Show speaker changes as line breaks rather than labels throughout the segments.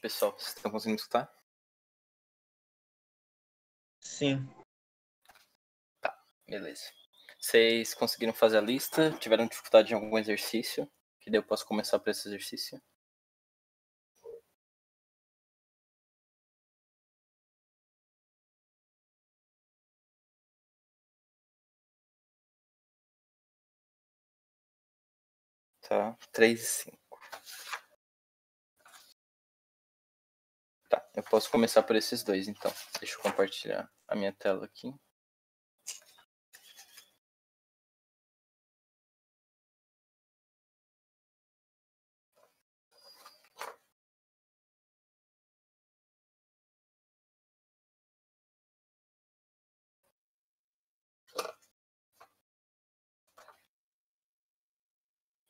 pessoal. Vocês estão conseguindo escutar?
Sim.
Tá, beleza. Vocês conseguiram fazer a lista? Tiveram dificuldade em algum exercício? Que daí eu posso começar por esse exercício? Tá, 3 e 5. Tá, eu posso começar por esses dois, então. Deixa eu compartilhar a minha tela aqui.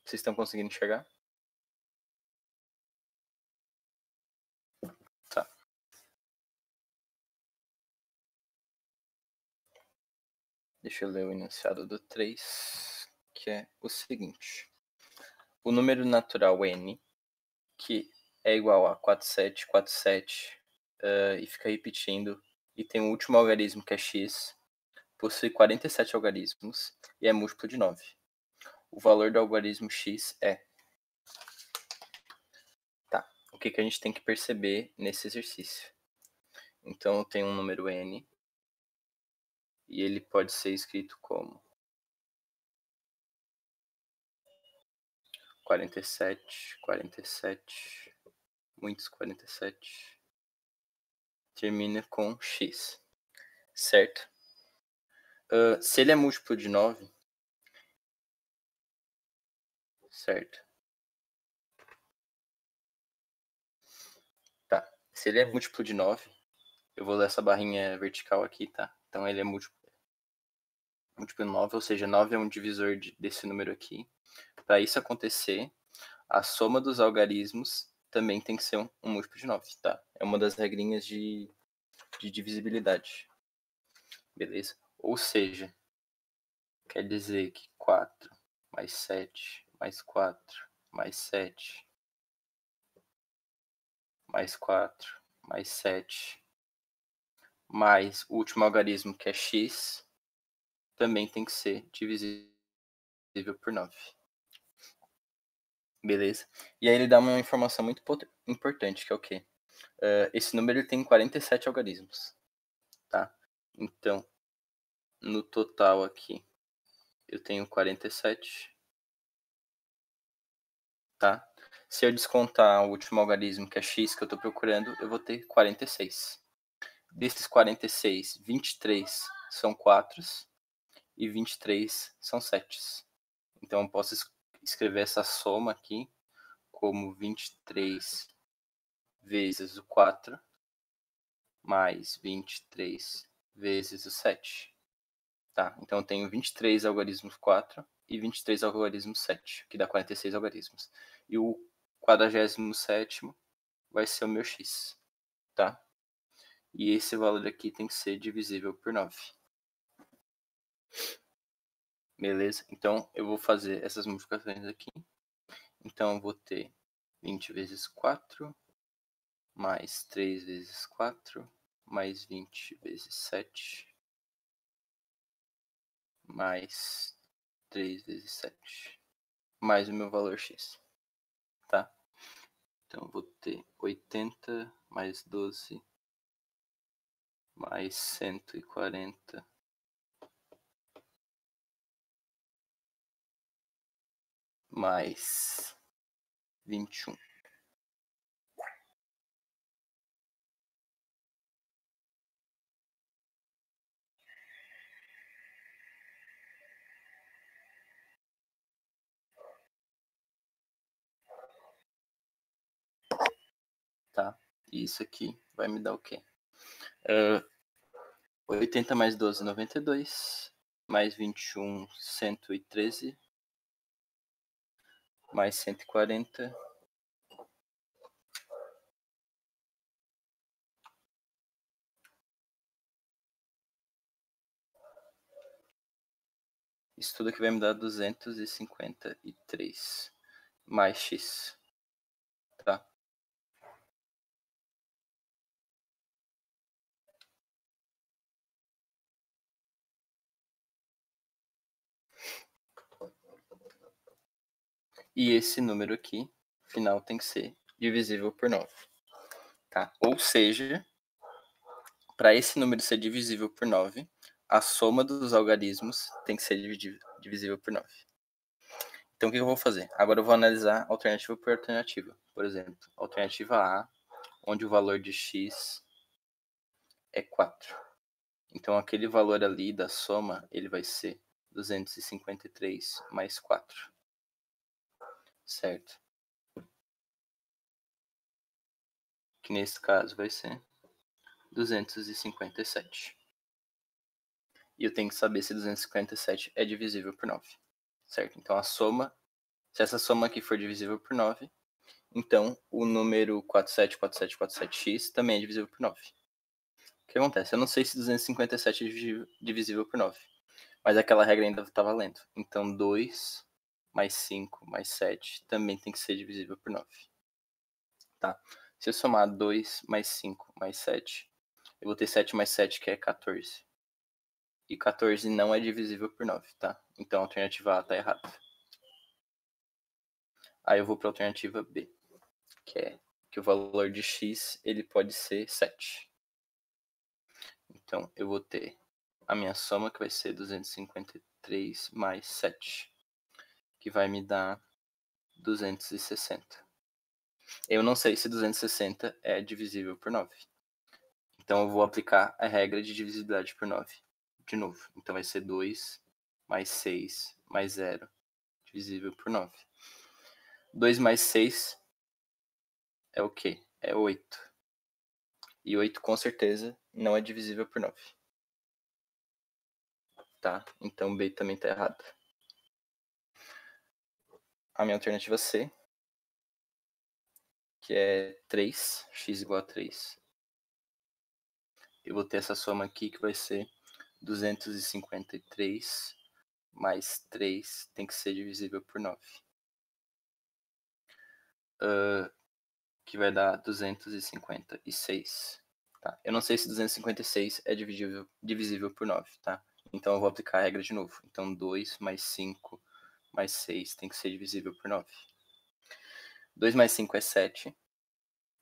Vocês estão conseguindo enxergar? Tá. Deixa eu ler o enunciado do 3, que é o seguinte. O número natural n, que é igual a 4747, e fica repetindo, e tem o último algarismo que é x, possui 47 algarismos e é múltiplo de 9. O valor do algarismo x é... Tá, o que a gente tem que perceber nesse exercício? Então, eu tenho um número n, e ele pode ser escrito como 47, 47, muitos 47, termina com x, certo? Se ele é múltiplo de 9, certo? Tá, se ele é múltiplo de 9, eu vou ler essa barrinha vertical aqui, tá? Então ele é múltiplo de 9, ou seja, 9 é um divisor desse número aqui. Para isso acontecer, a soma dos algarismos também tem que ser um múltiplo de 9, tá? É uma das regrinhas de divisibilidade. Beleza? Ou seja, quer dizer que 4 mais 7 mais 4 mais 7 mais 4 mais 7 mais o último algarismo, que é x, também tem que ser divisível por 9. Beleza? E aí ele dá uma informação muito importante, que é o quê? Esse número ele tem 47 algarismos, tá? Então, no total aqui, eu tenho 47, tá? Se eu descontar o último algarismo, que é x, que eu estou procurando, eu vou ter 46. Desses 46, 23 são 4 e 23 são 7. Então, eu posso escrever essa soma aqui como 23 vezes o 4 mais 23 vezes o 7. Tá? Então, eu tenho 23 algarismos 4 e 23 algarismos 7, que dá 46 algarismos. E o 47º vai ser o meu x, tá? E esse valor aqui tem que ser divisível por 9. Beleza? Então, eu vou fazer essas multiplicações aqui. Então, eu vou ter 20 vezes 4, mais 3 vezes 4, mais 20 vezes 7, mais 3 vezes 7, mais o meu valor x, tá? Então, eu vou ter 80 mais 12, mais 140, mais 21. Tá? E isso aqui vai me dar o quê? 80 mais 12, 92. Mais 21, 113. Mais 140. Isso tudo aqui vai me dar 253. Mais x. Tá? E esse número aqui, final, tem que ser divisível por 9. Tá? Ou seja, para esse número ser divisível por 9, a soma dos algarismos tem que ser divisível por 9. Então, o que eu vou fazer? Agora eu vou analisar alternativa por alternativa. Por exemplo, alternativa A, onde o valor de x é 4. Então, aquele valor ali da soma, ele vai ser 253 mais 4. Certo? Que nesse caso vai ser 257. E eu tenho que saber se 257 é divisível por 9. Certo? Então, a soma, se essa soma aqui for divisível por 9, então o número 474747x também é divisível por 9. O que acontece? Eu não sei se 257 é divisível por 9, mas aquela regra ainda está valendo. Então, 2 mais 5 mais 7 também tem que ser divisível por 9. Tá? Se eu somar 2 mais 5 mais 7, eu vou ter 7 mais 7, que é 14. E 14 não é divisível por 9, tá? Então a alternativa A está errada. Aí eu vou para a alternativa B, que é que o valor de x ele pode ser 7. Então eu vou ter a minha soma, que vai ser 253 mais 7, que vai me dar 260. Eu não sei se 260 é divisível por 9. Então eu vou aplicar a regra de divisibilidade por 9 de novo. Então vai ser 2 mais 6 mais 0 divisível por 9. 2 mais 6 é o quê? É 8. E 8 com certeza não é divisível por 9. Tá? Então B também está errado. A minha alternativa C, que é 3, x igual a 3. Eu vou ter essa soma aqui que vai ser 253 mais 3 tem que ser divisível por 9. Que vai dar 256. Tá? Eu não sei se 256 é divisível por 9, tá? Então eu vou aplicar a regra de novo. Então 2 mais 5 mais 6 tem que ser divisível por 9. 2 mais 5 é 7,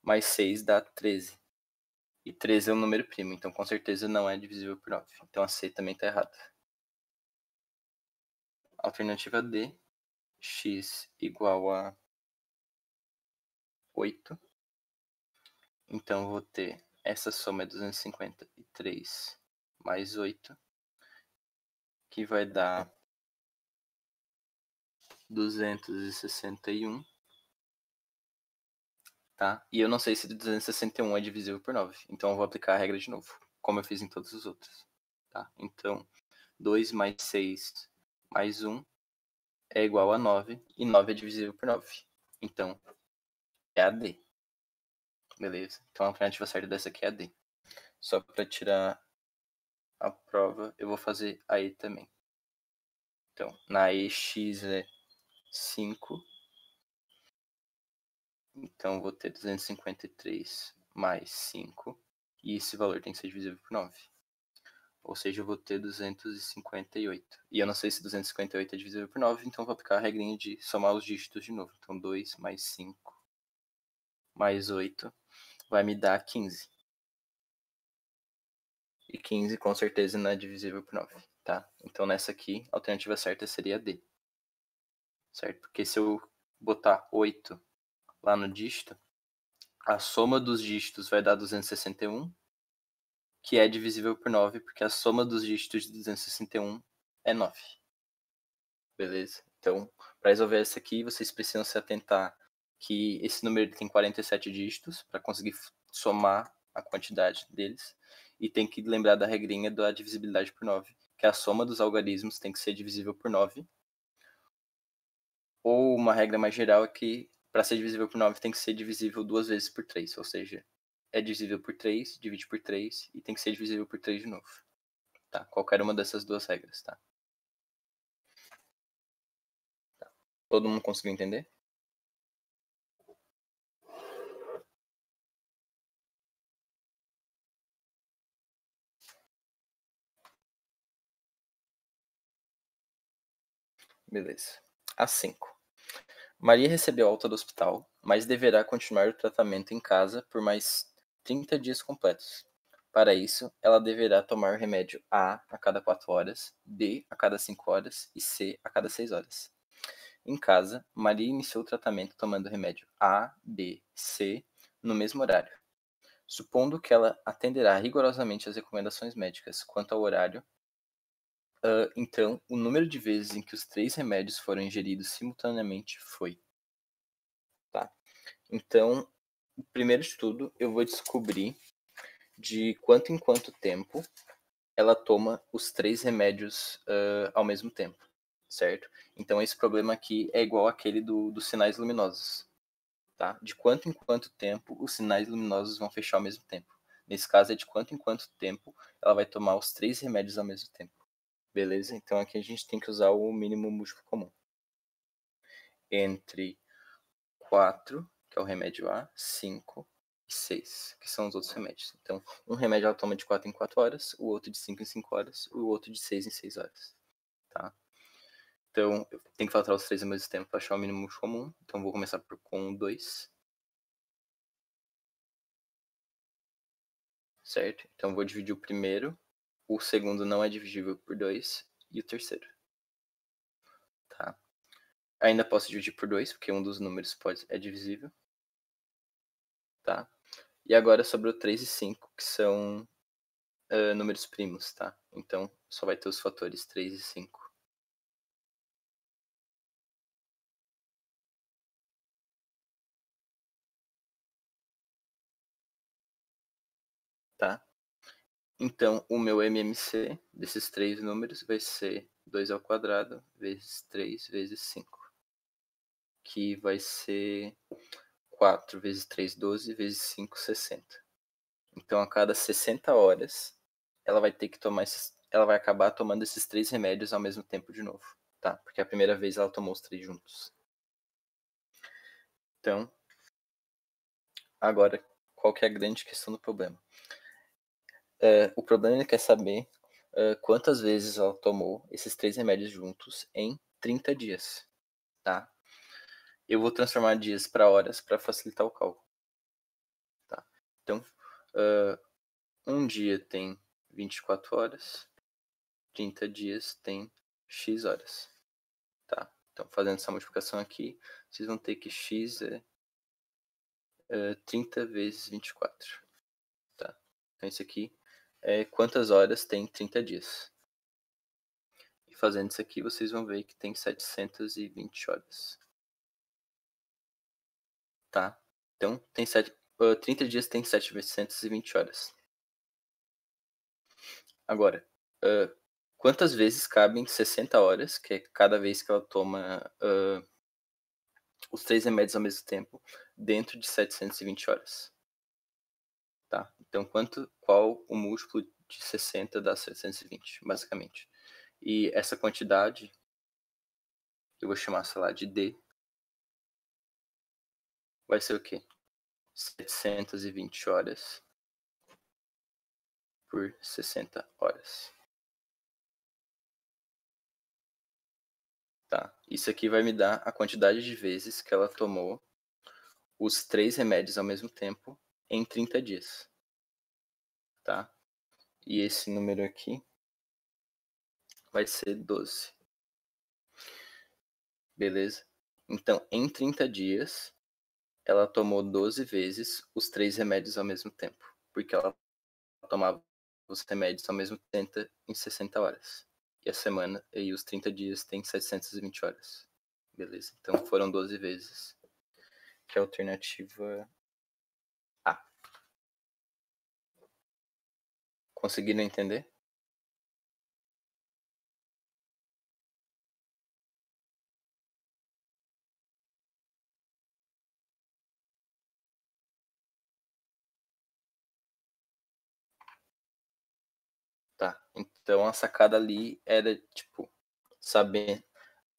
mais 6 dá 13. E 13 é um número primo, então com certeza não é divisível por 9. Então a C também está errada. Alternativa D, x igual a 8. Então eu vou ter essa soma é 253 mais 8, que vai dar 261, tá? E eu não sei se 261 é divisível por 9, então eu vou aplicar a regra de novo, como eu fiz em todos os outros, tá? Então, 2 mais 6 mais 1 é igual a 9, e 9 é divisível por 9. Então, é a D. Beleza? Então, a alternativa certa dessa aqui é a D. Só para tirar a prova, eu vou fazer a E também. Então, na E, x é 5. Então, vou ter 253 mais 5. E esse valor tem que ser divisível por 9. Ou seja, eu vou ter 258. E eu não sei se 258 é divisível por 9, então eu vou aplicar a regrinha de somar os dígitos de novo. Então, 2 mais 5 mais 8 vai me dar 15. E 15 com certeza não é divisível por 9, tá? Então, nessa aqui, a alternativa certa seria D. Certo? Porque se eu botar 8 lá no dígito, a soma dos dígitos vai dar 261, que é divisível por 9, porque a soma dos dígitos de 261 é 9. Beleza? Então, para resolver essa aqui, vocês precisam se atentar que esse número tem 47 dígitos para conseguir somar a quantidade deles. E tem que lembrar da regrinha da divisibilidade por 9, que a soma dos algarismos tem que ser divisível por 9. Ou uma regra mais geral é que para ser divisível por 9 tem que ser divisível 2 vezes por 3, ou seja, é divisível por 3, divide por 3 e tem que ser divisível por 3 de novo. Tá? Qualquer uma dessas duas regras, tá? Todo mundo conseguiu entender? Beleza. A 5. Maria recebeu alta do hospital, mas deverá continuar o tratamento em casa por mais 30 dias completos. Para isso, ela deverá tomar o remédio A cada 4 horas, B a cada 5 horas e C a cada 6 horas. Em casa, Maria iniciou o tratamento tomando o remédio A, B, C no mesmo horário. Supondo que ela atenderá rigorosamente às recomendações médicas quanto ao horário, então o número de vezes em que os 3 remédios foram ingeridos simultaneamente foi. Tá? Então, primeiro de tudo, eu vou descobrir de quanto em quanto tempo ela toma os 3 remédios ao mesmo tempo, certo? Então, esse problema aqui é igual àquele dos sinais luminosos, tá? De quanto em quanto tempo os sinais luminosos vão fechar ao mesmo tempo. Nesse caso, é de quanto em quanto tempo ela vai tomar os 3 remédios ao mesmo tempo. Beleza? Então, aqui a gente tem que usar o mínimo múltiplo comum. Entre 4, que é o remédio A, 5 e 6, que são os outros remédios. Então, um remédio ela toma de 4 em 4 horas, o outro de 5 em 5 horas, o outro de 6 em 6 horas. Tá? Então, eu tenho que faltar os 3 ao mesmo tempo para achar o mínimo comum. Então, vou começar com 2. Certo? Então, vou dividir o primeiro. O segundo não é dividível por 2. E o terceiro. Tá? Ainda posso dividir por 2, porque um dos números é divisível. Tá? E agora sobrou 3 e 5, que são números primos, tá? Então, só vai ter os fatores 3 e 5. Tá? Então, o meu MMC desses 3 números vai ser 2 ao quadrado vezes 3 vezes 5, que vai ser 4 vezes 3, 12, vezes 5, 60. Então, a cada 60 horas, ela vai ter que tomar ela vai acabar tomando esses 3 remédios ao mesmo tempo de novo, tá? Porque a primeira vez ela tomou os 3 juntos. Então, agora, qual que é a grande questão do problema? O problema ele quer saber quantas vezes ela tomou esses 3 remédios juntos em 30 dias, tá? Eu vou transformar dias para horas para facilitar o cálculo, tá? Então, um dia tem 24 horas, 30 dias tem x horas, tá? Então, fazendo essa multiplicação aqui, vocês vão ter que x é 30 vezes 24, tá? Então, isso aqui é quantas horas tem 30 dias. E fazendo isso aqui, vocês vão ver que tem 720 horas. Tá? Então, 30 dias tem 720 horas. Agora, quantas vezes cabem 60 horas, que é cada vez que ela toma os 3 remédios ao mesmo tempo, dentro de 720 horas? Tá? Então, qual o múltiplo de 60 dá 720, basicamente? E essa quantidade, eu vou chamar, sei lá, de D, vai ser o quê? 720 horas por 60 horas. Tá? Isso aqui vai me dar a quantidade de vezes que ela tomou os 3 remédios ao mesmo tempo em 30 dias. Tá? E esse número aqui vai ser 12. Beleza? Então, em 30 dias, ela tomou 12 vezes os 3 remédios ao mesmo tempo. Porque ela tomava os remédios ao mesmo tempo em 60 horas. E a semana e os 30 dias tem 720 horas. Beleza? Então foram 12 vezes. Que é a alternativa A. Conseguiram entender? Tá. Então a sacada ali era, tipo, saber.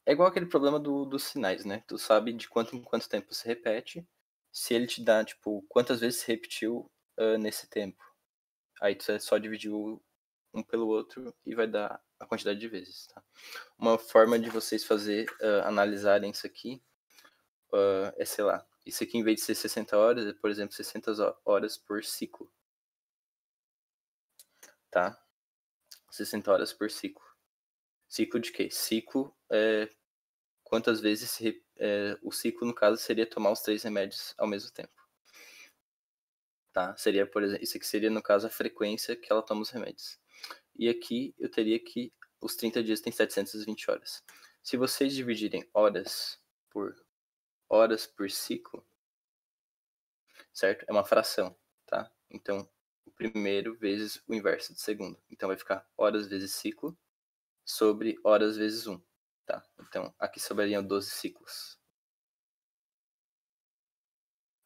É igual aquele problema dos sinais, né? Tu sabe de quanto em quanto tempo se repete. Se ele te dá, tipo, quantas vezes se repetiu nesse tempo. Aí tu só dividir um pelo outro e vai dar a quantidade de vezes, tá? Uma forma de vocês analisarem isso aqui é, sei lá, isso aqui em vez de ser 60 horas, é, por exemplo, 60 horas por ciclo, tá? 60 horas por ciclo. Ciclo de quê? Ciclo é quantas vezes o ciclo, no caso, seria tomar os 3 remédios ao mesmo tempo. Tá? Seria, por exemplo, isso aqui seria, no caso, a frequência que ela toma os remédios. E aqui eu teria que os 30 dias tem 720 horas. Se vocês dividirem horas por ciclo, certo? É uma fração, tá? Então, o primeiro vezes o inverso do segundo. Então, vai ficar horas vezes ciclo sobre horas vezes 1, tá? Então, aqui sobrariam 12 ciclos,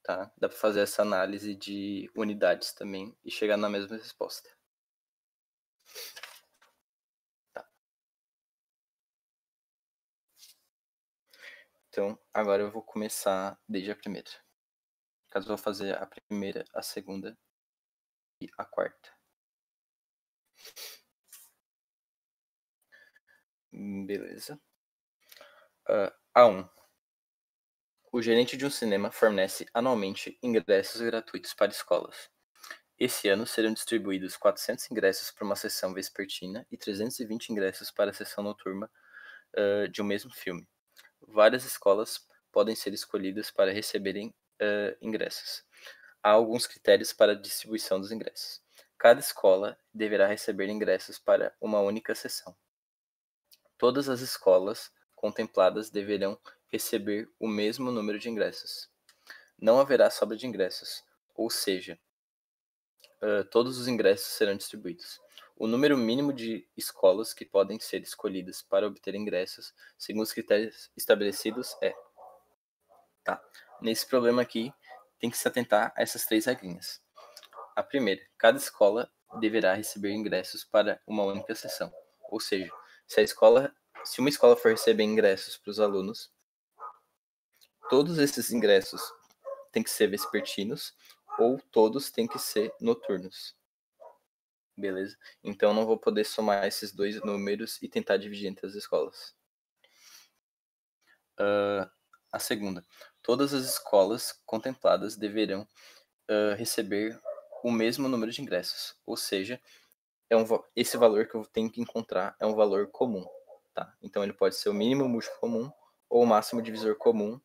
tá? Dá para fazer essa análise de unidades também e chegar na mesma resposta. Tá. Então, agora eu vou começar desde a primeira. Caso eu vou fazer a primeira, a segunda e a quarta. Beleza. A1. O gerente de um cinema fornece anualmente ingressos gratuitos para escolas. Esse ano serão distribuídos 400 ingressos para uma sessão vespertina e 320 ingressos para a sessão noturna de um mesmo filme. Várias escolas podem ser escolhidas para receberem ingressos. Há alguns critérios para a distribuição dos ingressos. Cada escola deverá receber ingressos para uma única sessão. Todas as escolas contempladas deverão receber o mesmo número de ingressos. Não haverá sobra de ingressos, ou seja, todos os ingressos serão distribuídos. O número mínimo de escolas que podem ser escolhidas para obter ingressos, segundo os critérios estabelecidos, é. Tá. Nesse problema aqui, tem que se atentar a essas 3 regrinhas. A primeira, cada escola deverá receber ingressos para uma única sessão. Ou seja, se uma escola for receber ingressos para os alunos, todos esses ingressos têm que ser vespertinos ou todos têm que ser noturnos. Beleza? Então não vou poder somar esses 2 números e tentar dividir entre as escolas. A segunda, todas as escolas contempladas deverão receber o mesmo número de ingressos. Ou seja, esse valor que eu tenho que encontrar é um valor comum. Tá? Então ele pode ser o mínimo múltiplo comum ou o máximo divisor comum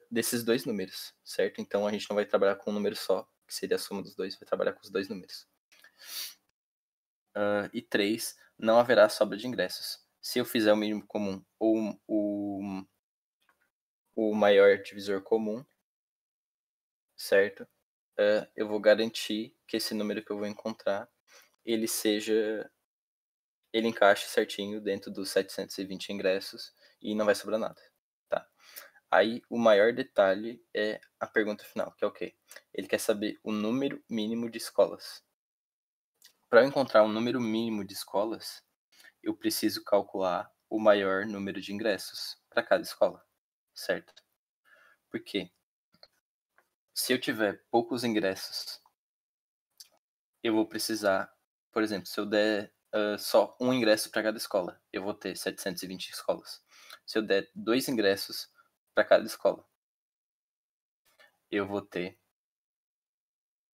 desses 2 números, certo? Então a gente não vai trabalhar com um número só, que seria a soma dos dois, vai trabalhar com os 2 números. E 3, não haverá sobra de ingressos. Se eu fizer o mínimo comum ou o maior divisor comum, certo? Eu vou garantir que esse número que eu vou encontrar, ele encaixe certinho dentro dos 720 ingressos e não vai sobrar nada, tá? Aí o maior detalhe é a pergunta final, que é o quê? Ele quer saber o número mínimo de escolas. Para eu encontrar o número mínimo de escolas, eu preciso calcular o maior número de ingressos para cada escola, certo? Por quê? Se eu tiver poucos ingressos, eu vou precisar, por exemplo, se eu der só um ingresso para cada escola, eu vou ter 720 escolas. Se eu der 2 ingressos para cada escola, eu vou ter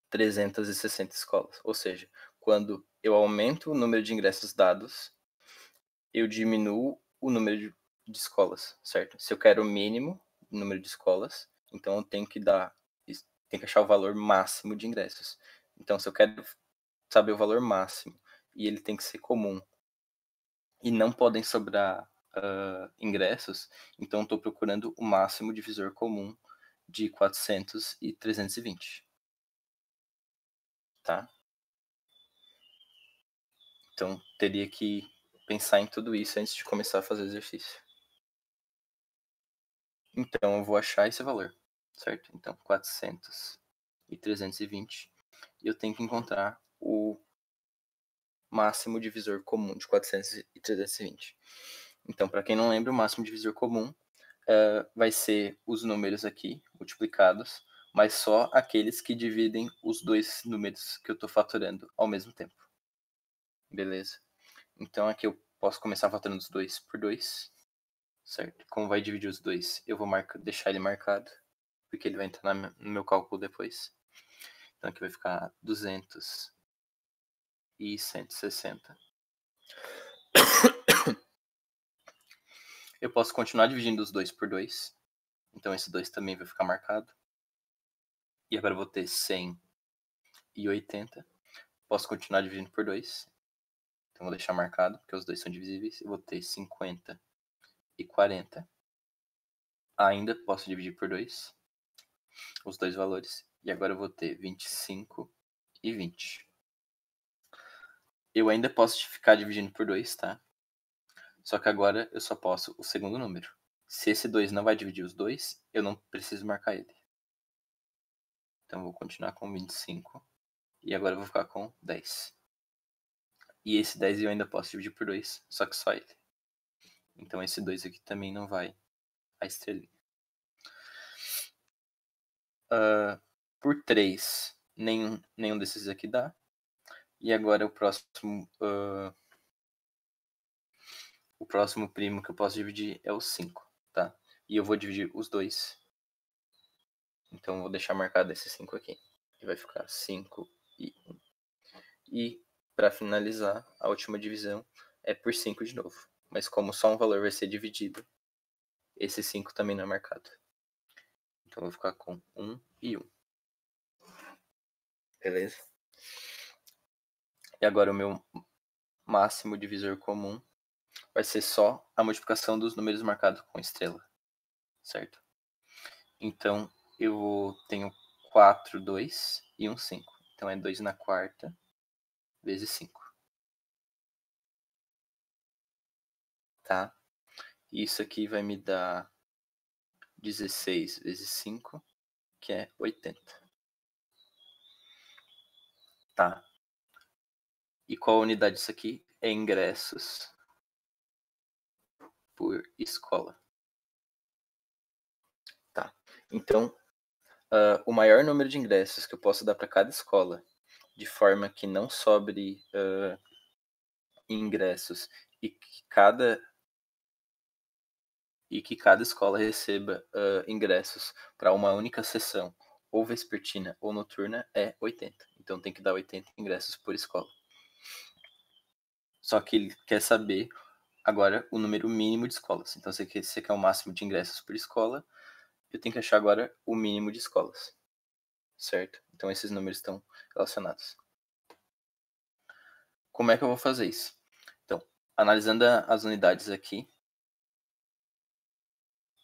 360 escolas. Ou seja, quando eu aumento o número de ingressos dados, eu diminuo o número de escolas, certo? Se eu quero o mínimo número de escolas, então eu tenho que achar o valor máximo de ingressos. Então, se eu quero saber o valor máximo e ele tem que ser comum e não podem sobrar ingressos, então estou procurando o máximo divisor comum de 400 e 320. Tá? Então, teria que pensar em tudo isso antes de começar a fazer o exercício. Então, eu vou achar esse valor, certo? Então, 400 e 320. E eu tenho que encontrar o máximo divisor comum de 400 e 320. Então, para quem não lembra, o máximo divisor comum vai ser os números aqui multiplicados, mas só aqueles que dividem os 2 números que eu estou fatorando ao mesmo tempo. Beleza? Então aqui eu posso começar fatorando os 2 por 2, certo? Como vai dividir os dois, eu vou deixar ele marcado, porque ele vai entrar no meu cálculo depois. Então aqui vai ficar 200 e 160. Eu posso continuar dividindo os dois por 2. Então esse 2 também vai ficar marcado. E agora eu vou ter 100 e 80. Posso continuar dividindo por 2. Então vou deixar marcado, porque os dois são divisíveis. Eu vou ter 50 e 40. Ainda posso dividir por 2. Os dois valores. E agora eu vou ter 25 e 20. Eu ainda posso ficar dividindo por 2, tá? Só que agora eu só posso o segundo número. Se esse 2 não vai dividir os dois, eu não preciso marcar ele. Então eu vou continuar com 25. E agora eu vou ficar com 10. E esse 10 eu ainda posso dividir por 2, só que só ele. Então esse 2 aqui também não vai a estrelinha. Por 3, nenhum desses aqui dá. E agora o próximo primo que eu posso dividir é o 5, tá? E eu vou dividir os dois. Então eu vou deixar marcado esse 5 aqui. E vai ficar 5 e 1. E para finalizar, a última divisão é por 5 de novo. Mas como só um valor vai ser dividido, esse 5 também não é marcado. Então eu vou ficar com 1 e 1. Beleza? E agora o meu máximo divisor comum vai ser só a multiplicação dos números marcados com estrela. Certo? Então eu tenho 4, 2 e 1, 5. Então é 2 na quarta vezes 5. Tá? Isso aqui vai me dar 16 vezes 5, que é 80. Tá? E qual a unidade disso aqui? É ingressos por escola. Tá? Então, o maior número de ingressos que eu posso dar para cada escola, de forma que não sobre ingressos e que cada escola receba ingressos para uma única sessão, ou vespertina ou noturna, é 80. Então tem que dar 80 ingressos por escola. Só que ele quer saber agora o número mínimo de escolas. Então você quer o máximo de ingressos por escola, eu tenho que achar agora o mínimo de escolas. Certo? Então esses números estão relacionados. Como é que eu vou fazer isso? Então, analisando as unidades aqui,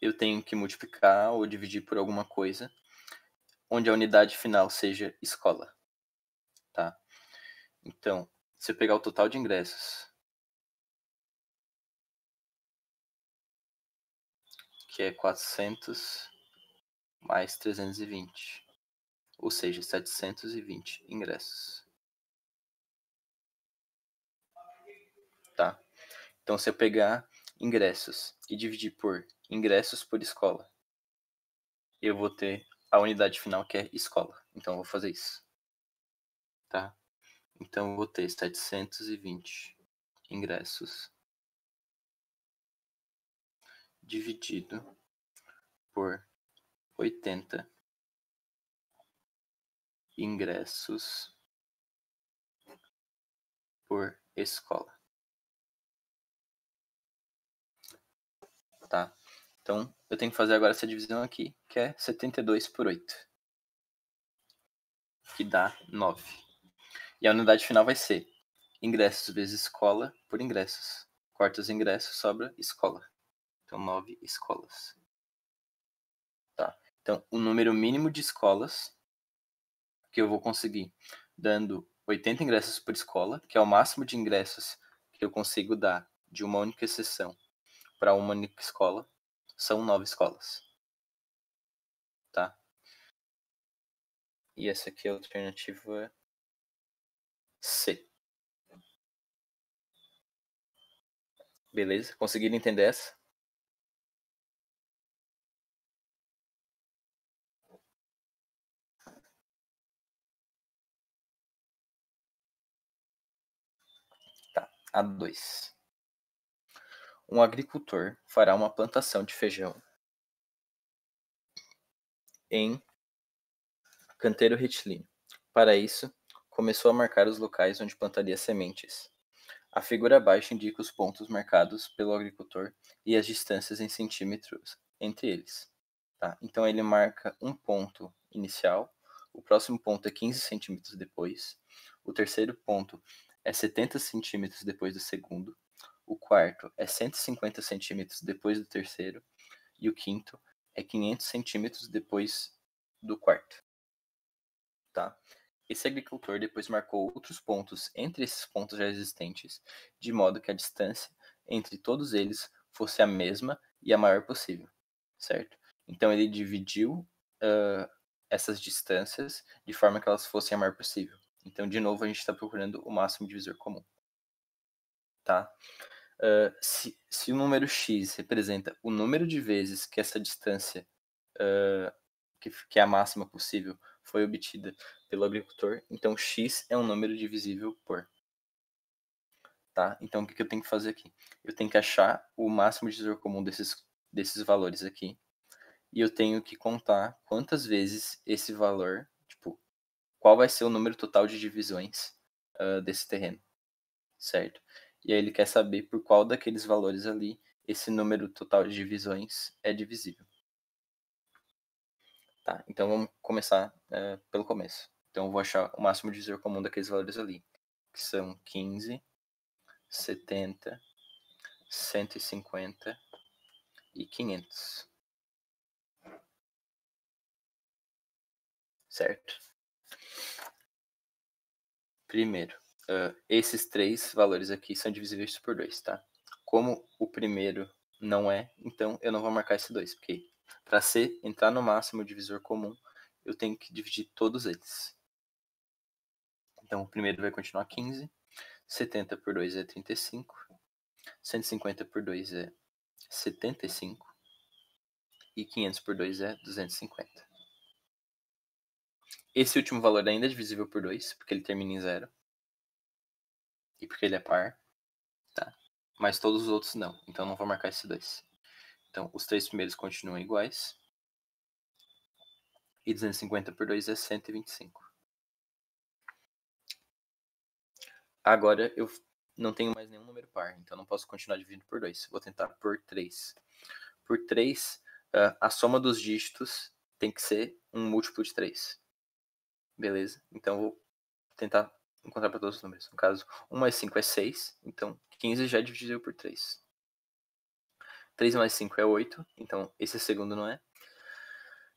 eu tenho que multiplicar ou dividir por alguma coisa onde a unidade final seja escola. Tá? Então, se eu pegar o total de ingressos, que é 400 mais 320, ou seja, 720 ingressos. Tá? Então, se eu pegar ingressos e dividir por ingressos por escola, eu vou ter a unidade final que é escola. Então, eu vou fazer isso. Tá? Então, eu vou ter 720 ingressos dividido por 80 ingressos por escola. Tá? Então, eu tenho que fazer agora essa divisão aqui, que é 72 por 8, que dá 9. E a unidade final vai ser ingressos vezes escola por ingressos. Corta os ingressos, sobra escola. Então, 9 escolas. Tá? Então, o número mínimo de escolas que eu vou conseguir dando 80 ingressos por escola, que é o máximo de ingressos que eu consigo dar de uma única sessão para uma única escola, são 9 escolas. Tá? E essa aqui é a alternativa C. Beleza? Conseguiram entender essa? Tá. A 2. Um agricultor fará uma plantação de feijão em canteiro retilíneo. Para isso, começou a marcar os locais onde plantaria sementes. A figura abaixo indica os pontos marcados pelo agricultor e as distâncias em centímetros entre eles. Tá? Então ele marca um ponto inicial, o próximo ponto é 15 centímetros depois, o terceiro ponto é 70 centímetros depois do segundo, o quarto é 150 centímetros depois do terceiro e o quinto é 500 centímetros depois do quarto. Tá? Esse agricultor depois marcou outros pontos entre esses pontos já existentes, de modo que a distância entre todos eles fosse a mesma e a maior possível, certo? Então ele dividiu essas distâncias de forma que elas fossem a maior possível. Então, de novo, a gente está procurando o máximo divisor comum. Tá? Se o número x representa o número de vezes que essa distância, que é a máxima possível, foi obtida pelo agricultor, então x é um número divisível por. Tá? Então, o que eu tenho que fazer aqui? Eu tenho que achar o máximo divisor comum desses valores aqui, e eu tenho que contar quantas vezes esse valor, tipo, qual vai ser o número total de divisões desse terreno, certo? E aí ele quer saber por qual daqueles valores ali esse número total de divisões é divisível. Tá, então vamos começar pelo começo. Então eu vou achar o máximo divisor comum daqueles valores ali, que são 15, 70, 150 e 500. Certo? Primeiro, esses três valores aqui são divisíveis por 2, tá? Como o primeiro não é, então eu não vou marcar esse 2, porque para entrar no máximo divisor comum, eu tenho que dividir todos eles. Então o primeiro vai continuar 15, 70 por 2 é 35, 150 por 2 é 75 e 500 por 2 é 250. Esse último valor ainda é divisível por 2, porque ele termina em 0 e porque ele é par, tá? Mas todos os outros não, então não vou marcar esse 2. Então os três primeiros continuam iguais e 250 por 2 é 125. Agora eu não tenho mais nenhum número par, então não posso continuar dividindo por 2. Vou tentar por 3. Por 3, a soma dos dígitos tem que ser um múltiplo de 3. Beleza? Então vou tentar encontrar para todos os números. No caso, 1 mais 5 é 6, então 15 já é divisível por 3. 3 mais 5 é 8, então esse segundo não é.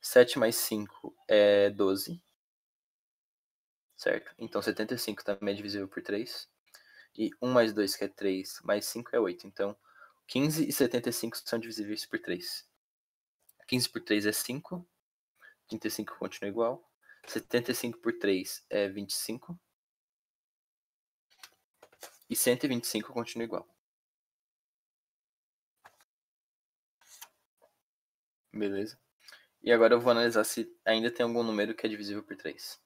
7 mais 5 é 12, certo? Então 75 também é divisível por 3. E 1 mais 2, que é 3, mais 5 é 8. Então 15 e 75 são divisíveis por 3. 15 por 3 é 5, 35 continua igual. 75 por 3 é 25. E 125 continua igual. Beleza? E agora eu vou analisar se ainda tem algum número que é divisível por 3.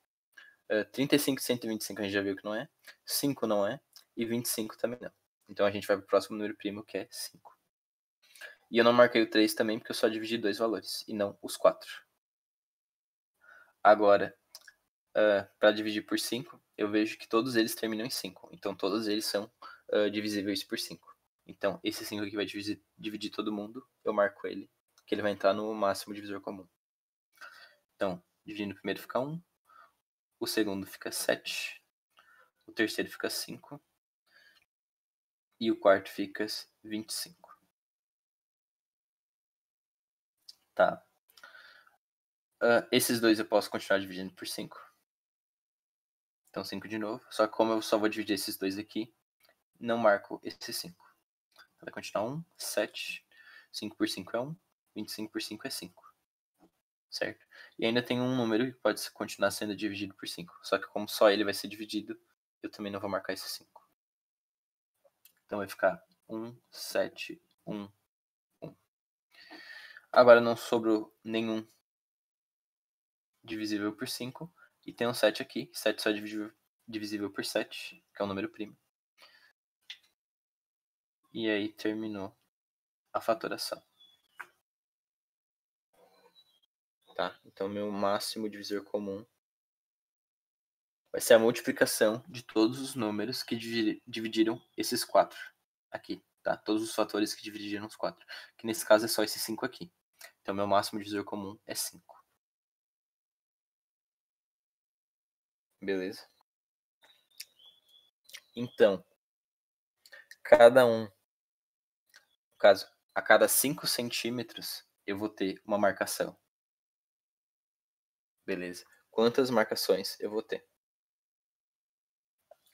35 e 125 a gente já viu que não é. 5 não é. E 25 também não. Então a gente vai para o próximo número primo, que é 5. E eu não marquei o 3 também, porque eu só dividi dois valores, e não os 4. Agora, para dividir por 5, eu vejo que todos eles terminam em 5. Então todos eles são divisíveis por 5. Então esse 5 aqui vai dividir todo mundo, eu marco ele, que ele vai entrar no máximo divisor comum. Então, dividindo o primeiro fica 1, o segundo fica 7, o terceiro fica 5 e o quarto fica 25. Tá. Esses dois eu posso continuar dividindo por 5. Então 5 de novo. Só que como eu só vou dividir esses dois aqui, não marco esse 5. Vai continuar 1, 7. 5 por 5 é 1. 25 por 5 é 5. Certo? E ainda tem um número que pode continuar sendo dividido por 5. Só que como só ele vai ser dividido, eu também não vou marcar esse 5. Então vai ficar 1, 7, 1, 1. Agora não sobrou nenhum divisível por 5. E tem um 7 aqui. 7 só é divisível por 7, que é um número primo. E aí terminou a fatoração. Tá? Então, meu máximo divisor comum vai ser a multiplicação de todos os números que dividiram esses 4 aqui, tá? Todos os fatores que dividiram os 4. Que nesse caso é só esse 5 aqui. Então, meu máximo divisor comum é 5. Beleza? Então, no caso, a cada 5 centímetros, eu vou ter uma marcação. Beleza? Quantas marcações eu vou ter?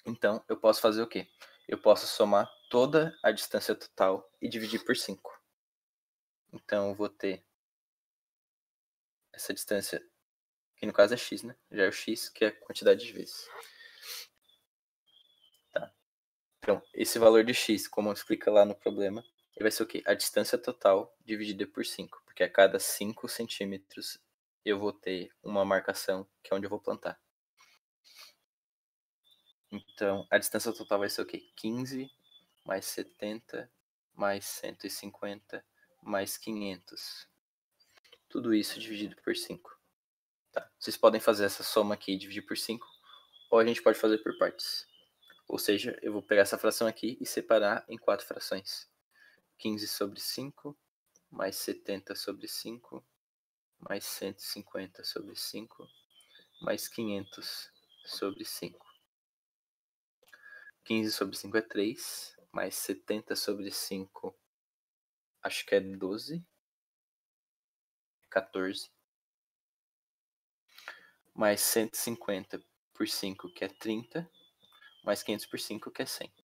Então, eu posso fazer o quê? Eu posso somar toda a distância total e dividir por 5. Então, eu vou ter essa distância, que no caso é x, né? Já é o x, que é a quantidade de vezes. Tá? Então, esse valor de x, como explica lá no problema, ele vai ser o quê? A distância total dividida por 5. Porque a cada 5 centímetros eu vou ter uma marcação, que é onde eu vou plantar. Então, a distância total vai ser o quê? 15 mais 70 mais 150 mais 500. Tudo isso dividido por 5. Tá? Vocês podem fazer essa soma aqui e dividir por 5, ou a gente pode fazer por partes. Ou seja, eu vou pegar essa fração aqui e separar em 4 frações. 15 sobre 5, mais 70 sobre 5, mais 150 sobre 5, mais 500 sobre 5. 15 sobre 5 é 3, mais 70 sobre 5, acho que é 12, 14, mais 150 por 5, que é 30, mais 500 por 5, que é 100.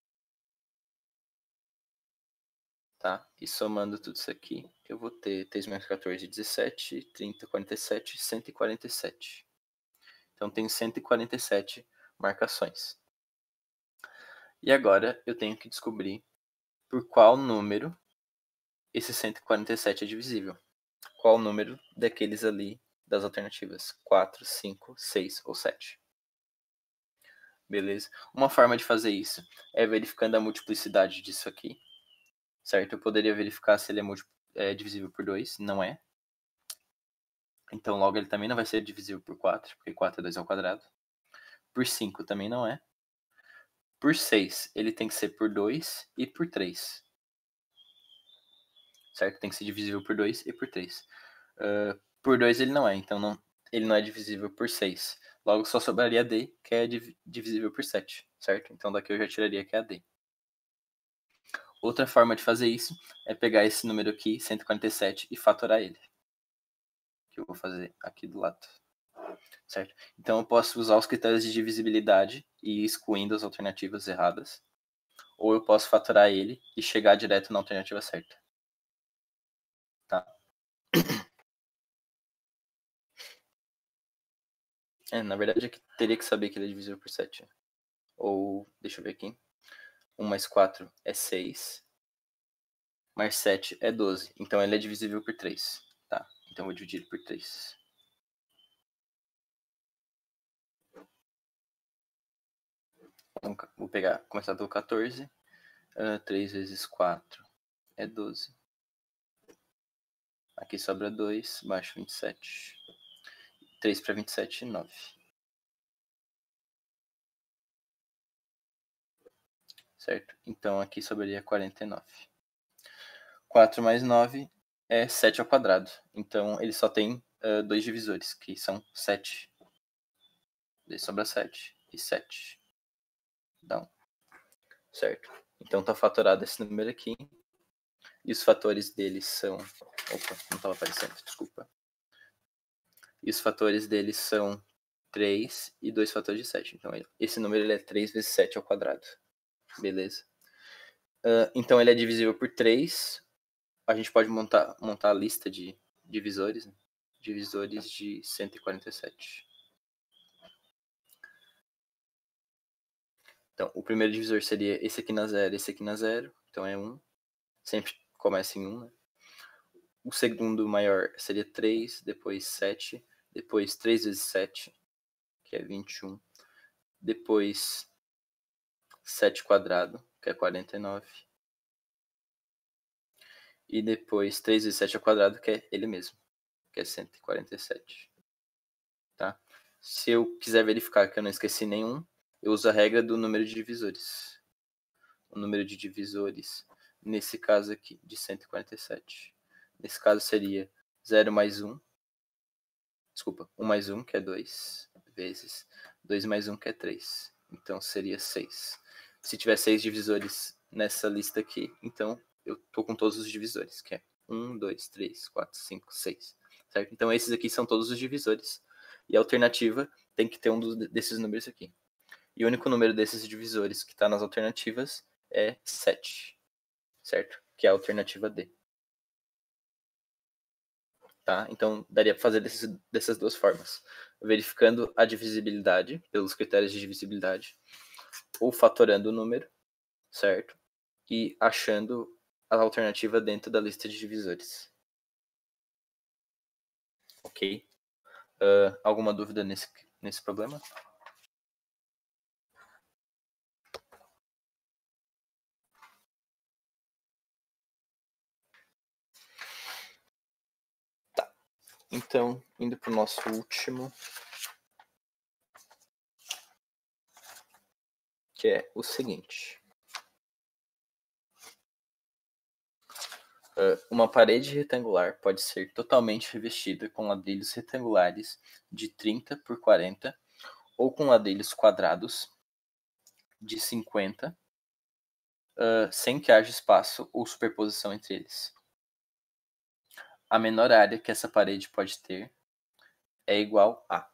Tá? E somando tudo isso aqui, eu vou ter 3 menos 14, 17, 30, 47, 147. Então, tenho 147 marcações. E agora, eu tenho que descobrir por qual número esse 147 é divisível. Qual o número daqueles ali das alternativas? 4, 5, 6 ou 7. Beleza? Uma forma de fazer isso é verificando a multiplicidade disso aqui. Certo? Eu poderia verificar se ele é divisível por 2. Não é. Então, logo, ele também não vai ser divisível por 4, porque 4 é 2 ao quadrado. Por 5 também não é. Por 6, ele tem que ser por 2 e por 3. Certo? Tem que ser divisível por 2 e por 3. Por 2 ele não é, então ele não é divisível por 6. Logo, só sobraria D, que é divisível por 7. Certo? Então, daqui eu já tiraria que é a D. Outra forma de fazer isso é pegar esse número aqui, 147, e fatorar ele. Que eu vou fazer aqui do lado. Certo? Então, eu posso usar os critérios de divisibilidade e ir excluindo as alternativas erradas. Ou eu posso fatorar ele e chegar direto na alternativa certa. Tá? Na verdade, aqui teria que saber que ele é divisível por 7. Ou, deixa eu ver aqui. 1 mais 4 é 6. Mais 7 é 12. Então, ele é divisível por 3. Tá? Então, eu vou dividir por 3. Então, vou começar pelo 14. 3 vezes 4 é 12. Aqui sobra 2, baixo 27. 3 para 27, 9. Certo? Então, aqui sobraria 49. 4 mais 9 é 7 ao quadrado. Então, ele só tem 2 divisores, que são 7. Daí sobra 7 e 7. Dá 1. Certo? Então, está fatorado esse número aqui. E os fatores deles são... Opa, não estava aparecendo, desculpa. E os fatores deles são 3 e 2 fatores de 7. Então, esse número ele é 3 vezes 7 ao quadrado. Beleza? Então, ele é divisível por 3. A gente pode montar a lista de divisores. Né? Divisores de 147. Então, o primeiro divisor seria esse aqui na 0, esse aqui na 0. Então, é 1. Sempre começa em 1, né? O segundo maior seria 3, depois 7, depois 3 vezes 7, que é 21. Depois 7 quadrado, que é 49. E depois 3 vezes 7 ao quadrado, que é ele mesmo, que é 147. Tá? Se eu quiser verificar que eu não esqueci nenhum, eu uso a regra do número de divisores. O número de divisores, nesse caso aqui, de 147. Nesse caso seria 0 mais 1. Desculpa, 1 mais 1, que é 2, vezes 2 mais 1, que é 3. Então seria 6. Se tiver 6 divisores nessa lista aqui, então eu tô com todos os divisores, que é 1, 2, 3, 4, 5, 6. Certo? Então esses aqui são todos os divisores. E a alternativa tem que ter um desses números aqui. E o único número desses divisores que está nas alternativas é 7. Certo? Que é a alternativa D. Tá? Então, daria para fazer dessas duas formas. Verificando a divisibilidade, pelos critérios de divisibilidade, ou fatorando o número, certo? E achando a alternativa dentro da lista de divisores. Ok? Alguma dúvida nesse problema? Tá. Então, indo para o nosso último, que é o seguinte. Uma parede retangular pode ser totalmente revestida com ladrilhos retangulares de 30 por 40 ou com ladrilhos quadrados de 50, sem que haja espaço ou superposição entre eles. A menor área que essa parede pode ter é igual a.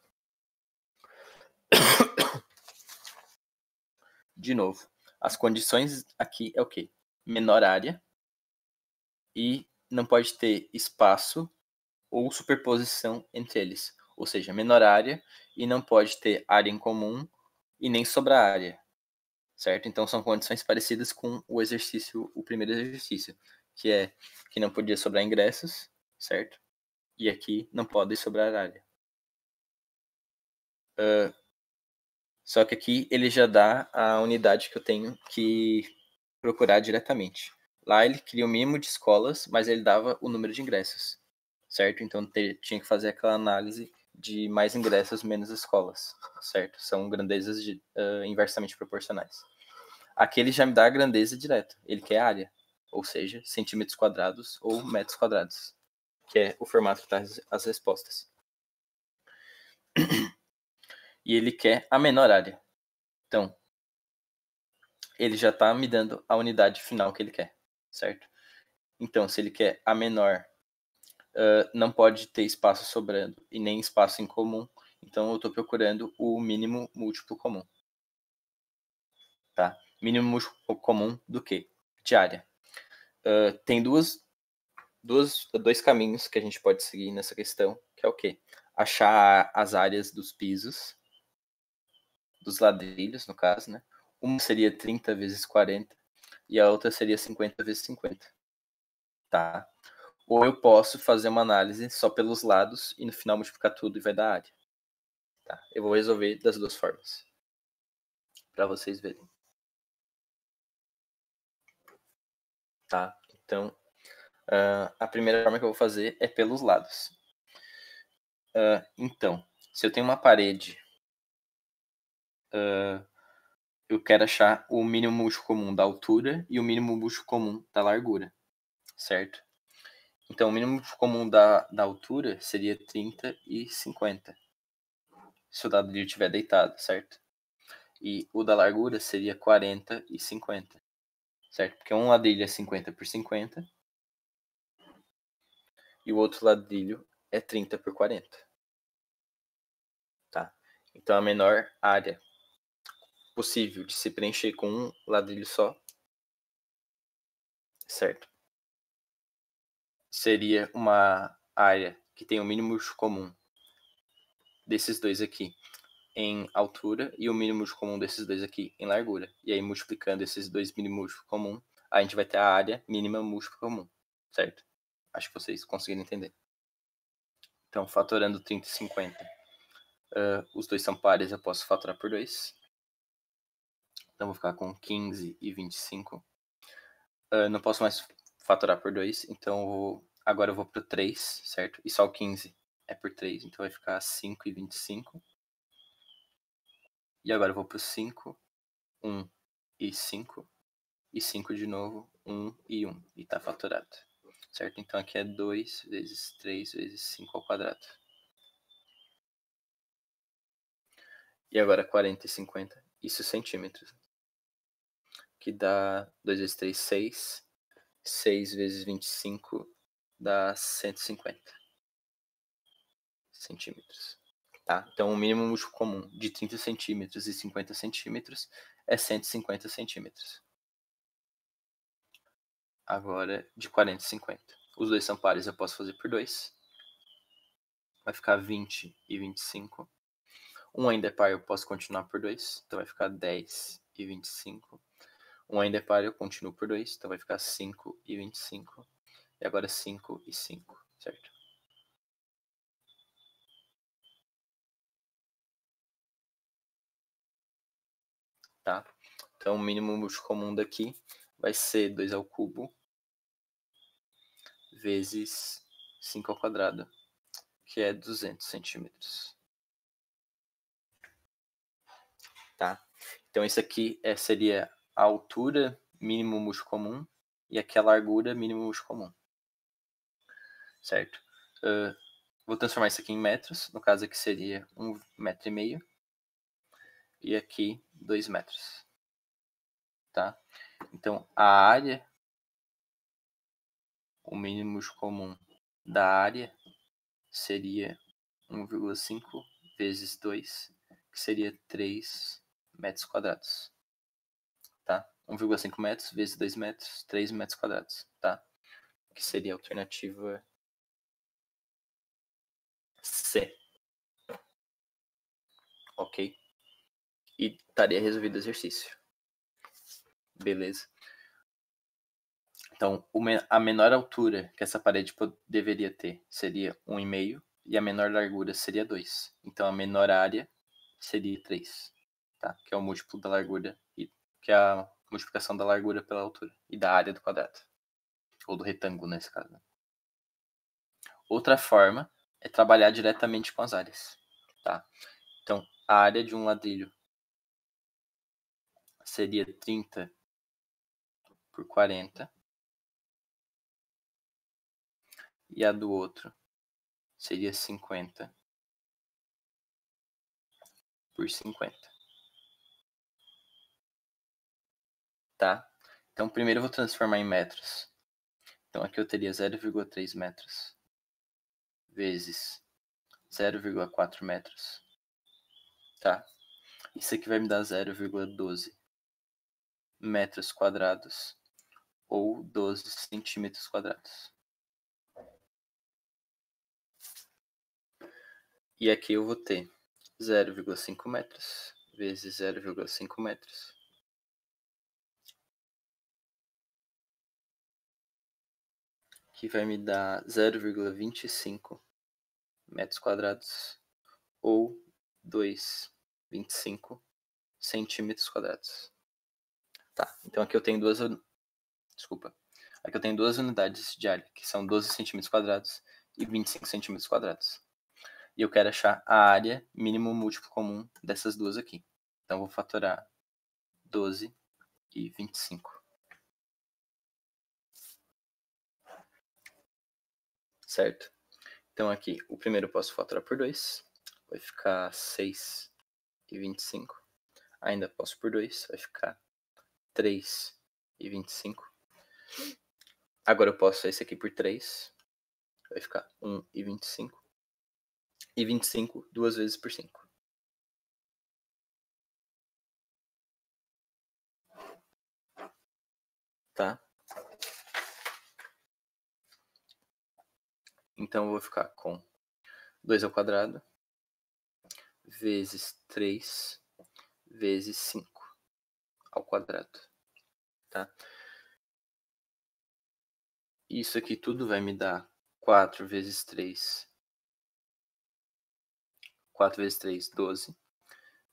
De novo, as condições aqui é o quê? Menor área e não pode ter espaço ou superposição entre eles. Ou seja, menor área e não pode ter área em comum e nem sobrar área. Certo? Então são condições parecidas com o primeiro exercício, que é que não podia sobrar ingressos, certo? E aqui não pode sobrar área. Só que aqui ele já dá a unidade que eu tenho que procurar diretamente. Lá ele cria o mínimo de escolas, mas ele dava o número de ingressos, certo? Então tinha que fazer aquela análise de mais ingressos, menos escolas, certo? São grandezas inversamente proporcionais. Aqui ele já me dá a grandeza direta, ele quer área, ou seja, centímetros quadrados ou metros quadrados, que é o formato que está as respostas. E ele quer a menor área. Então, ele já está me dando a unidade final que ele quer, certo? Então, se ele quer a menor, não pode ter espaço sobrando e nem espaço em comum. Então, eu estou procurando o mínimo múltiplo comum. Tá? Mínimo múltiplo comum do quê? De área. Tem dois caminhos que a gente pode seguir nessa questão, que é o quê? Achar as áreas dos pisos, dos ladrilhos, no caso, né? Uma seria 30 vezes 40 e a outra seria 50 vezes 50. Tá? Ou eu posso fazer uma análise só pelos lados e no final multiplicar tudo e vai dar área. Tá? Eu vou resolver das duas formas, para vocês verem. Tá? Então, a primeira forma que eu vou fazer é pelos lados. Então, se eu tenho uma parede, eu quero achar o mínimo múltiplo comum da altura e o mínimo múltiplo comum da largura, certo? Então, o mínimo múltiplo comum da altura seria 30 e 50, se o ladrilho estiver deitado, certo? E o da largura seria 40 e 50, certo? Porque um ladrilho é 50 por 50 e o outro ladrilho é 30 por 40. Tá? Então, a menor área possível de se preencher com um ladrilho só, certo? Seria uma área que tem o mínimo comum desses dois aqui em altura e o mínimo comum desses dois aqui em largura. E aí, multiplicando esses dois mínimos comuns, a gente vai ter a área mínima múltiplo comum, certo? Acho que vocês conseguiram entender. Então, fatorando 30 e 50, os dois são pares, eu posso fatorar por 2. Então, vou ficar com 15 e 25. Não posso mais fatorar por 2, então agora eu vou pro 3, certo? E só o 15 é por 3, então vai ficar 5 e 25. E agora eu vou pro 5, 1 e 5. E 5 de novo, 1 e 1. E tá fatorado. Certo? Então aqui é 2 vezes 3 vezes 5 ao quadrado. E agora 40 e 50. Isso centímetros. Que dá 2 vezes 3, 6. 6 vezes 25 dá 150 centímetros. Tá? Então o mínimo múltiplo comum de 30 centímetros e 50 centímetros é 150 centímetros. Agora de 40 e 50. Os dois são pares, eu posso fazer por 2. Vai ficar 20 e 25. Um ainda é par, eu posso continuar por 2. Então vai ficar 10 e 25. Um ainda é par, eu continuo por 2. Então vai ficar 5 e 25. E agora 5 e 5, certo? Tá? Então o mínimo múltiplo comum daqui vai ser 2 ao cubo vezes 5 ao quadrado, que é 200 centímetros. Tá? Então isso aqui seria a altura mínimo múltiplo comum e aqui a largura mínimo múltiplo comum. Certo? Vou transformar isso aqui em metros. No caso aqui seria 1,5 metro. E aqui 2 metros. Tá? Então a área, o mínimo comum da área seria 1,5 vezes 2, que seria 3 metros quadrados. Tá? 1,5 metros vezes 2 metros, 3 metros quadrados. Tá? Que seria a alternativa C. Ok? E estaria resolvido o exercício. Beleza? Então, a menor altura que essa parede deveria ter seria 1,5 e a menor largura seria 2. Então, a menor área seria 3, tá? Que é o múltiplo da largura, que é a multiplicação da largura pela altura e da área do quadrado. Ou do retângulo, nesse caso. Outra forma é trabalhar diretamente com as áreas, tá? Então, a área de um ladrilho seria 30 por 40. E a do outro seria 50 por 50. Tá? Então, primeiro eu vou transformar em metros. Então, aqui eu teria 0,3 metros vezes 0,4 metros. Tá? Isso aqui vai me dar 0,12 metros quadrados ou 12 centímetros quadrados. E aqui eu vou ter 0,5 metros vezes 0,5 metros. Que vai me dar 0,25 metros quadrados ou 2,25 centímetros quadrados. Tá, então aqui eu tenho Aqui eu tenho duas unidades de área, que são 12 centímetros quadrados e 25 centímetros quadrados. E eu quero achar a área mínimo múltiplo comum dessas duas aqui. Então eu vou fatorar 12 e 25. Certo? Então aqui, o primeiro eu posso fatorar por 2. Vai ficar 6 e 25. Ainda posso por 2. Vai ficar 3 e 25. Agora eu posso esse aqui por 3. Vai ficar 1 e 25. E 25 duas vezes por 5. Tá? Então eu vou ficar com 2 ao quadrado vezes 3 vezes 5 ao quadrado. Tá? Isso aqui tudo vai me dar 4 vezes 3. 4 vezes 3, 12.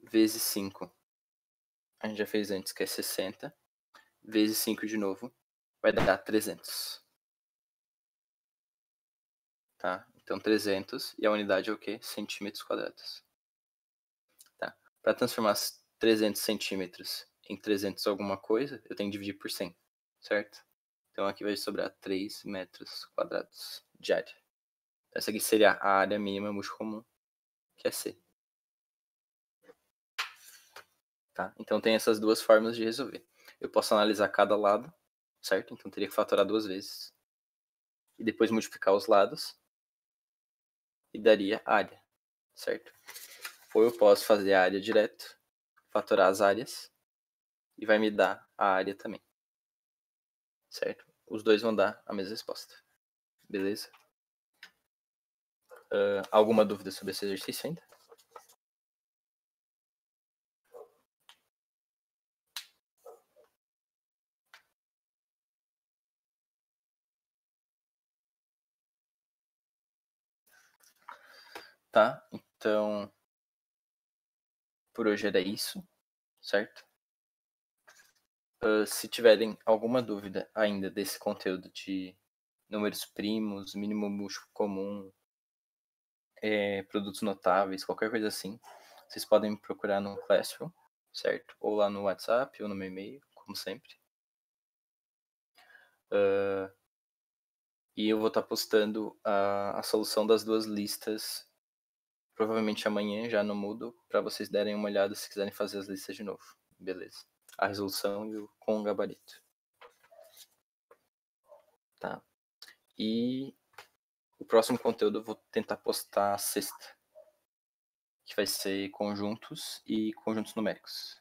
Vezes 5. A gente já fez antes, que é 60. Vezes 5 de novo, vai dar 300. Tá? Então 300 e a unidade é o quê? Centímetros quadrados. Tá? Para transformar 300 centímetros em 300 alguma coisa, eu tenho que dividir por 100, certo? Então aqui vai sobrar 3 metros quadrados de área. Essa aqui seria a área mínima multicomum, que é C. Tá? Então tem essas duas formas de resolver. Eu posso analisar cada lado, certo? Então teria que fatorar 2 vezes. E depois multiplicar os lados. E daria área, certo? Ou eu posso fazer a área direto, fatorar as áreas. E vai me dar a área também. Certo? Os dois vão dar a mesma resposta. Beleza? Alguma dúvida sobre esse exercício ainda? Tá? Então, por hoje era isso, certo? Se tiverem alguma dúvida ainda desse conteúdo de números primos, mínimo múltiplo comum, produtos notáveis, qualquer coisa assim, vocês podem me procurar no Classroom, certo? Ou lá no WhatsApp ou no meu e-mail, como sempre. E eu vou estar postando a solução das duas listas, provavelmente amanhã, já no Moodle, para vocês derem uma olhada se quiserem fazer as listas de novo. Beleza? A resolução com o gabarito. Tá? E o próximo conteúdo eu vou tentar postar sexta, que vai ser conjuntos e conjuntos numéricos.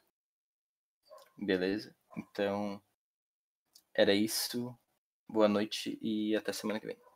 Beleza? Então, era isso. Boa noite e até semana que vem.